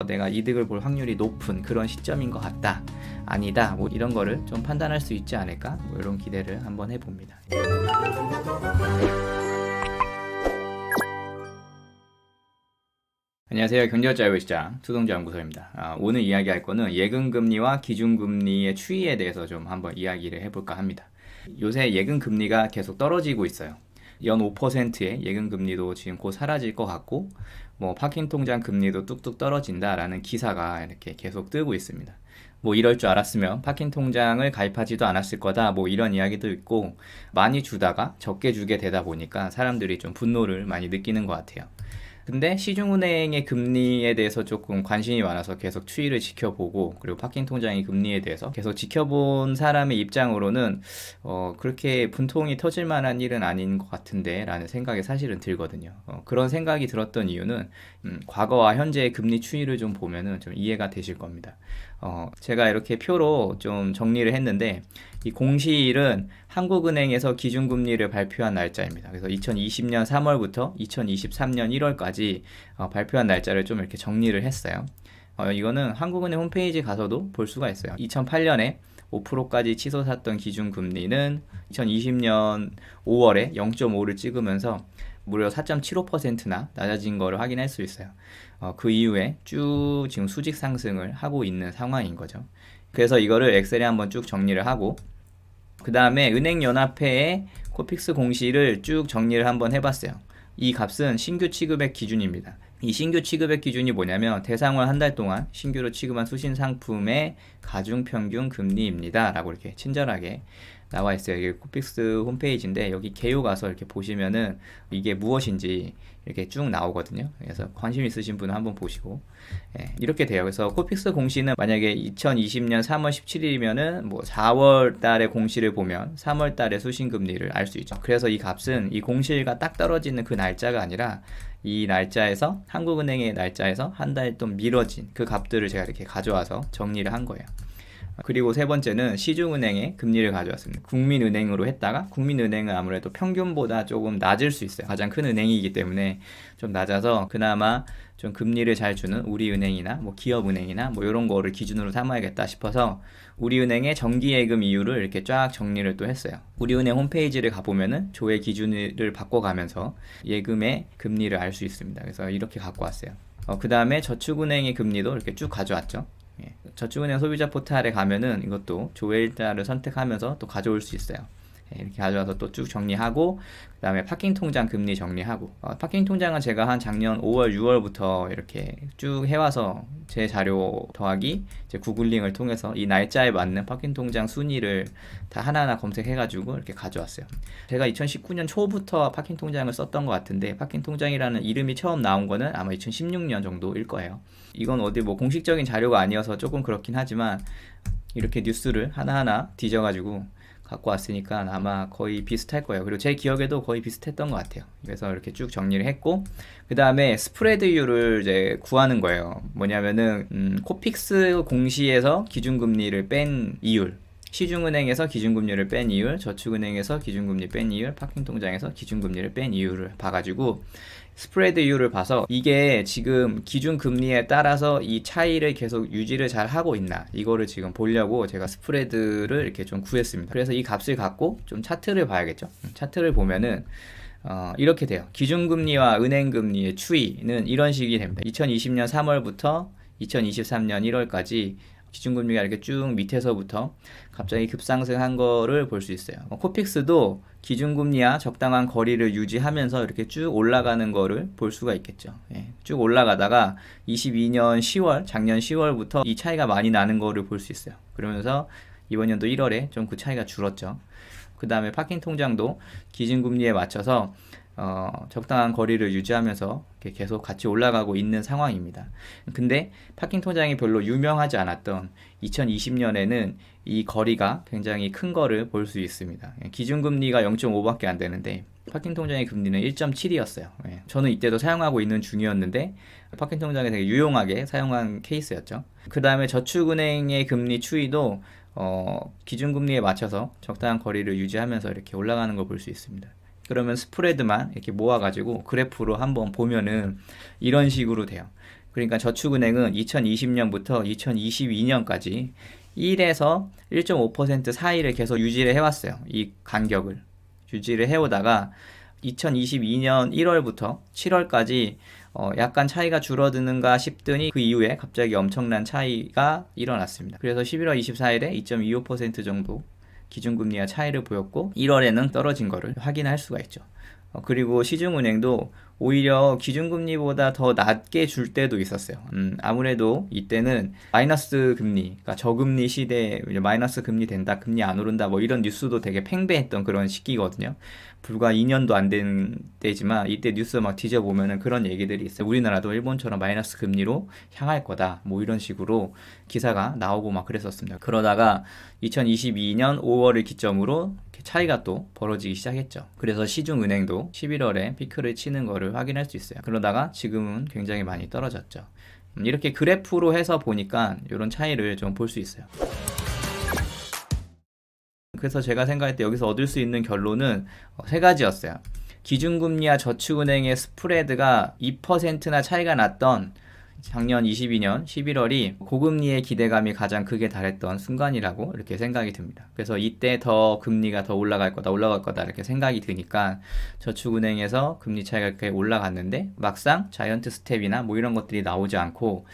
내가 이득을 볼 확률이 높은 그런 시점인 것 같다, 아니다, 뭐 이런 거를 좀 판단할 수 있지 않을까, 뭐 이런 기대를 한번 해봅니다. 안녕하세요. 경제자유시장 투동자연구소입니다. 오늘 이야기할 거는 예금금리와 기준금리의 추이에 대해서 좀 한번 이야기를 해볼까 합니다. 요새 예금금리가 계속 떨어지고 있어요. 연 5%의 예금금리도 지금 곧 사라질 것 같고, 뭐 파킹통장 금리도 뚝뚝 떨어진다라는 기사가 이렇게 계속 뜨고 있습니다. 뭐 이럴 줄 알았으면 파킹통장을 가입하지도 않았을 거다, 뭐 이런 이야기도 있고, 많이 주다가 적게 주게 되다 보니까 사람들이 좀 분노를 많이 느끼는 것 같아요. 근데 시중은행의 금리에 대해서 조금 관심이 많아서 계속 추이를 지켜보고, 그리고 파킹통장의 금리에 대해서 계속 지켜본 사람의 입장으로는 그렇게 분통이 터질 만한 일은 아닌 것 같은데 라는 생각이 사실은 들거든요. 그런 생각이 들었던 이유는 과거와 현재의 금리 추이를 좀 보면은 좀 이해가 되실 겁니다. 제가 이렇게 표로 좀 정리를 했는데, 이 공시일은 한국은행에서 기준금리를 발표한 날짜입니다. 그래서 2020년 3월부터 2023년 1월까지 발표한 날짜를 좀 이렇게 정리를 했어요. 이거는 한국은행 홈페이지 가서도 볼 수가 있어요. 2008년에 5%까지 치솟았던 기준금리는 2020년 5월에 0.5를 찍으면서 무려 4.75%나 낮아진 거를 확인할 수 있어요. 그 이후에 쭉 지금 수직 상승을 하고 있는 상황인 거죠. 그래서 이거를 엑셀에 한번 쭉 정리를 하고, 그 다음에 은행연합회의 코픽스 공시를 쭉 정리를 한번 해봤어요. 이 값은 신규 취급액 기준입니다. 이 신규 취급액 기준이 뭐냐면 대상월 한 달 동안 신규로 취급한 수신 상품의 가중평균 금리입니다 라고 이렇게 친절하게 나와 있어요. 이게 코픽스 홈페이지인데, 여기 개요 가서 이렇게 보시면은 이게 무엇인지 이렇게 쭉 나오거든요. 그래서 관심 있으신 분은 한번 보시고, 이렇게 돼요. 그래서 코픽스 공시는 만약에 2020년 3월 17일이면은 뭐 4월 달에 공시를 보면 3월 달에 수신 금리를 알 수 있죠. 그래서 이 값은 이 공시일과 딱 떨어지는 그 날짜가 아니라 이 날짜에서, 한국은행의 날짜에서 한 달 좀 미뤄진 그 값들을 제가 이렇게 가져와서 정리를 한 거예요. 그리고 세 번째는 시중은행의 금리를 가져왔습니다. 국민은행으로 했다가, 국민은행은 아무래도 평균보다 조금 낮을 수 있어요. 가장 큰 은행이기 때문에 좀 낮아서 그나마 좀 금리를 잘 주는 우리은행이나 뭐 기업은행이나 뭐 이런 거를 기준으로 삼아야겠다 싶어서 우리은행의 정기예금 이율을 이렇게 쫙 정리를 또 했어요. 우리은행 홈페이지를 가보면은 조회 기준을 바꿔가면서 예금의 금리를 알 수 있습니다. 그래서 이렇게 갖고 왔어요. 그 다음에 저축은행의 금리도 이렇게 쭉 가져왔죠. 저축은행 소비자 포탈에 가면은 이것도 조회일자를 선택하면서 또 가져올 수 있어요. 이렇게 가져와서 또 쭉 정리하고, 그 다음에 파킹통장 금리 정리하고, 파킹통장은 제가 한 작년 5월, 6월부터 이렇게 쭉 해와서 제 자료 더하기 이제 구글링을 통해서 이 날짜에 맞는 파킹통장 순위를 다 하나하나 검색해가지고 이렇게 가져왔어요. 제가 2019년 초부터 파킹통장을 썼던 것 같은데, 파킹통장이라는 이름이 처음 나온 거는 아마 2016년 정도일 거예요. 이건 어디 뭐 공식적인 자료가 아니어서 조금 그렇긴 하지만, 이렇게 뉴스를 하나하나 뒤져가지고 갖고 왔으니까 아마 거의 비슷할 거예요. 그리고 제 기억에도 거의 비슷했던 것 같아요. 그래서 이렇게 쭉 정리를 했고, 그 다음에 스프레드율을 이제 구하는 거예요. 뭐냐면은 코픽스 공시에서 기준금리를 뺀 이율, 시중은행에서 기준금리를 뺀 이율, 저축은행에서 기준금리 뺀 이율, 파킹통장에서 기준금리를 뺀 이율을 봐가지고 스프레드율을 봐서 이게 지금 기준금리에 따라서 이 차이를 계속 유지를 잘 하고 있나, 이거를 지금 보려고 제가 스프레드를 이렇게 좀 구했습니다. 그래서 이 값을 갖고 좀 차트를 봐야겠죠. 차트를 보면은 이렇게 돼요. 기준금리와 은행금리의 추이는 이런 식이 됩니다. 2020년 3월부터 2023년 1월까지 기준금리가 이렇게 쭉 밑에서부터 갑자기 급상승한 거를 볼 수 있어요. 코픽스도 기준금리와 적당한 거리를 유지하면서 이렇게 쭉 올라가는 거를 볼 수가 있겠죠. 쭉 올라가다가 22년 10월, 작년 10월부터 이 차이가 많이 나는 거를 볼 수 있어요. 그러면서 이번 연도 1월에 좀 그 차이가 줄었죠. 그 다음에 파킹통장도 기준금리에 맞춰서 적당한 거리를 유지하면서 이렇게 계속 같이 올라가고 있는 상황입니다. 근데 파킹통장이 별로 유명하지 않았던 2020년에는 이 거리가 굉장히 큰 거를 볼 수 있습니다. 기준금리가 0.5밖에 안 되는데 파킹통장의 금리는 1.7이었어요. 저는 이때도 사용하고 있는 중이었는데 파킹통장이 되게 유용하게 사용한 케이스였죠. 그 다음에 저축은행의 금리 추이도 기준금리에 맞춰서 적당한 거리를 유지하면서 이렇게 올라가는 걸 볼 수 있습니다. 그러면 스프레드만 이렇게 모아가지고 그래프로 한번 보면은 이런 식으로 돼요. 그러니까 저축은행은 2020년부터 2022년까지 1에서 1.5% 사이를 계속 유지를 해왔어요. 이 간격을 유지를 해오다가 2022년 1월부터 7월까지 약간 차이가 줄어드는가 싶더니 그 이후에 갑자기 엄청난 차이가 일어났습니다. 그래서 11월 24일에 2.25% 정도 기준금리와 차이를 보였고 1월에는 떨어진 거를 확인할 수가 있죠. 그리고 시중은행도 오히려 기준금리보다 더 낮게 줄 때도 있었어요. 아무래도 이때는 마이너스 금리, 그러니까 저금리 시대에 마이너스 금리 된다, 금리 안 오른다, 뭐 이런 뉴스도 되게 팽배했던 그런 시기거든요. 불과 2년도 안 된 때지만 이때 뉴스 막 뒤져보면은 그런 얘기들이 있어요. 우리나라도 일본처럼 마이너스 금리로 향할 거다, 뭐 이런 식으로 기사가 나오고 막 그랬었습니다. 그러다가 2022년 5월을 기점으로 차이가 또 벌어지기 시작했죠. 그래서 시중은행도 11월에 피크를 치는 거를 확인할 수 있어요. 그러다가 지금은 굉장히 많이 떨어졌죠. 이렇게 그래프로 해서 보니까 이런 차이를 좀 볼 수 있어요. 그래서 제가 생각할 때 여기서 얻을 수 있는 결론은 세 가지였어요. 기준금리와 저축은행의 스프레드가 2%나 차이가 났던 작년 22년 11월이 고금리의 기대감이 가장 크게 달했던 순간이라고 이렇게 생각이 듭니다. 그래서 이때 더 금리가 더 올라갈 거다 이렇게 생각이 드니까 저축은행에서 금리 차이가 이렇게 올라갔는데 막상 자이언트 스텝이나 뭐 이런 것들이 나오지 않고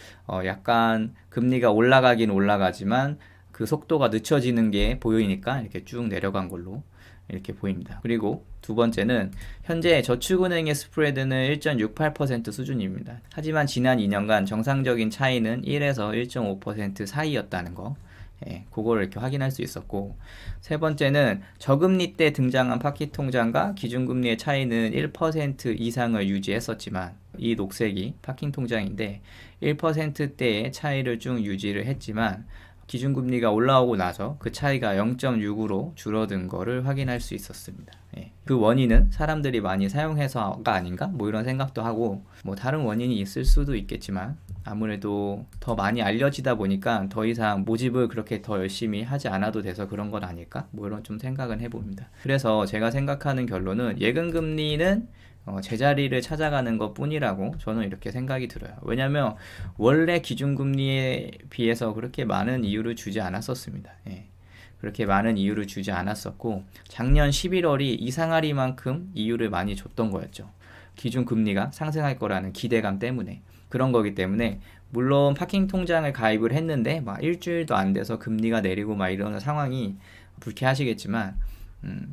약간 금리가 올라가긴 올라가지만 그 속도가 늦춰지는 게 보이니까 이렇게 쭉 내려간 걸로 이렇게 보입니다. 그리고 두 번째는 현재 저축은행의 스프레드는 1.68% 수준입니다. 하지만 지난 2년간 정상적인 차이는 1에서 1.5% 사이였다는 거, 그거를 이렇게 확인할 수 있었고, 세 번째는 저금리 때 등장한 파킹통장과 기준금리의 차이는 1% 이상을 유지했었지만 이 녹색이 파킹통장인데 1%대의 차이를 쭉 유지를 했지만 기준금리가 올라오고 나서 그 차이가 0.6으로 줄어든 거를 확인할 수 있었습니다. 그 원인은 사람들이 많이 사용해서가 아닌가? 뭐 이런 생각도 하고, 뭐 다른 원인이 있을 수도 있겠지만 아무래도 더 많이 알려지다 보니까 더 이상 모집을 그렇게 더 열심히 하지 않아도 돼서 그런 건 아닐까? 뭐 이런 좀 생각은 해봅니다. 그래서 제가 생각하는 결론은 예금금리는 제자리를 찾아가는 것 뿐이라고 저는 이렇게 생각이 들어요. 왜냐면 원래 기준금리에 비해서 그렇게 많은 이유를 주지 않았었습니다. 그렇게 많은 이유를 주지 않았었고 작년 11월이 이상하리만큼 이유를 많이 줬던 거였죠. 기준금리가 상승할 거라는 기대감 때문에. 그런 거기 때문에 물론 파킹통장을 가입을 했는데 막 일주일도 안 돼서 금리가 내리고 막 이런 상황이 불쾌하시겠지만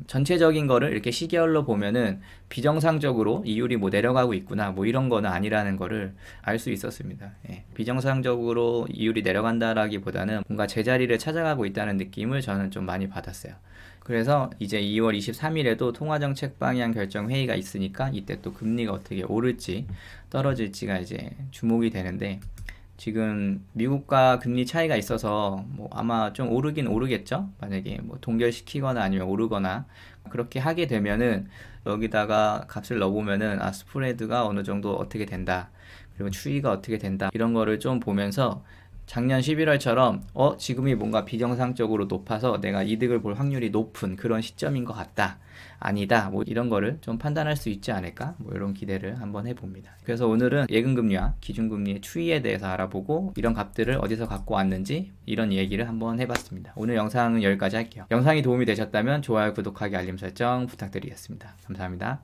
전체적인 거를 이렇게 시계열로 보면은 비정상적으로 이율이 뭐 내려가고 있구나 뭐 이런 거는 아니라는 거를 알 수 있었습니다. 비정상적으로 이율이 내려간다라기보다는 뭔가 제자리를 찾아가고 있다는 느낌을 저는 좀 많이 받았어요. 그래서 이제 2월 23일에도 통화정책 방향 결정 회의가 있으니까 이때 또 금리가 어떻게 오를지 떨어질지가 이제 주목이 되는데, 지금 미국과 금리 차이가 있어서 뭐 아마 좀 오르긴 오르겠죠. 만약에 뭐 동결시키거나 아니면 오르거나 그렇게 하게 되면은 여기다가 값을 넣어보면은 스프레드가 어느 정도 어떻게 된다, 그리고 추이가 어떻게 된다, 이런 거를 좀 보면서 작년 11월처럼 지금이 뭔가 비정상적으로 높아서 내가 이득을 볼 확률이 높은 그런 시점인 것 같다, 아니다, 뭐 이런 거를 좀 판단할 수 있지 않을까, 뭐 이런 기대를 한번 해봅니다. 그래서 오늘은 예금금리와 기준금리의 추이에 대해서 알아보고 이런 값들을 어디서 갖고 왔는지 이런 얘기를 한번 해봤습니다. 오늘 영상은 여기까지 할게요. 영상이 도움이 되셨다면 좋아요, 구독하기, 알림 설정 부탁드리겠습니다. 감사합니다.